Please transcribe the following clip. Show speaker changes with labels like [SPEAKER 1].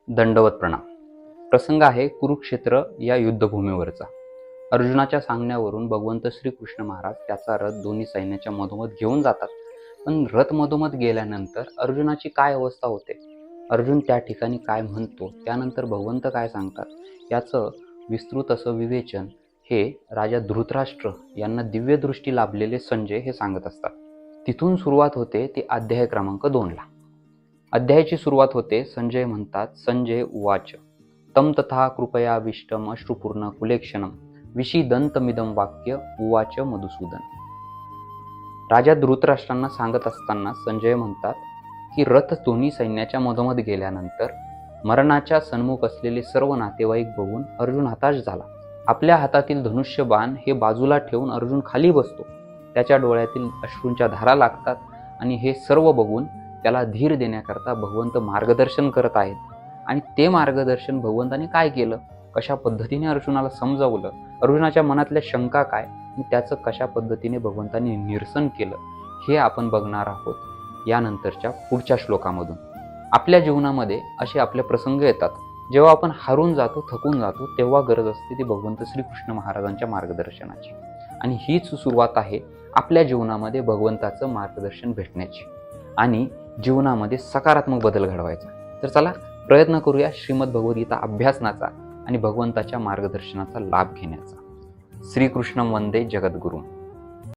[SPEAKER 1] दंडवत प्रणाम. प्रसंग आहे कुरुक्षेत्र या युद्धभूमीवरचा. अर्जुनाच्या सांगण्यावरून भगवंत श्रीकृष्ण महाराज त्याचा रथ दोन्ही सैन्याच्या मधोमध घेऊन जातात. पण रथ मधोमध गेल्यानंतर अर्जुनाची काय अवस्था होते, अर्जुन त्या ठिकाणी काय म्हणतो, त्यानंतर भगवंत काय सांगतात, याचं विस्तृत असं विवेचन हे राजा धृतराष्ट्र यांना दिव्य दृष्टी लाभलेले संजय हे सांगत असतात. तिथून सुरुवात होते ती अध्याय क्रमांक 2ला. अध्यायाची सुरुवात होते. संजय म्हणतात, संजय उवाच तम तथा कृपयाविष्टम अश्रुपूर्ण कुलेक्षणम विषीदंतमिदं वाक्य उवाच मधुसूदन. राजा धृतराष्ट्रांना सांगत असताना संजय म्हणतात की रथ दोन्ही सैन्याच्या मधोमध गेल्यानंतर मरणाच्या सन्मुख असलेले सर्व नातेवाईक बघून अर्जुन हताश झाला. आपल्या हातातील धनुष्यबाण हे बाजूला ठेवून अर्जुन खाली बसतो. त्याच्या डोळ्यातील अश्रूंच्या धारा लागतात आणि हे सर्व बघून त्याला धीर देण्याकरता भगवंत मार्गदर्शन करत आहेत. आणि ते मार्गदर्शन भगवंताने काय केलं, कशा पद्धतीने अर्जुनाला समजावलं, अर्जुनाच्या मनातल्या शंका काय आणि त्याचं कशा पद्धतीने भगवंताने निरसन केलं, हे आपण बघणार आहोत यानंतरच्या पुढच्या श्लोकामधून. आपल्या जीवनामध्ये असे आपले प्रसंग येतात जेव्हा आपण हारून जातो, थकून जातो, तेव्हा गरज असते ती भगवंत श्रीकृष्ण महाराजांच्या मार्गदर्शनाची. आणि हीच सुरुवात आहे आपल्या जीवनामध्ये भगवंताचं मार्गदर्शन भेटण्याची आणि जीवनामध्ये सकारात्मक बदल घडवायचा. तर चला प्रयत्न करूया श्रीमद भगवद्गीता अभ्यासनाचा आणि भगवंताच्या मार्गदर्शनाचा लाभ घेण्याचा. श्रीकृष्ण वंदे जगद्गुरू.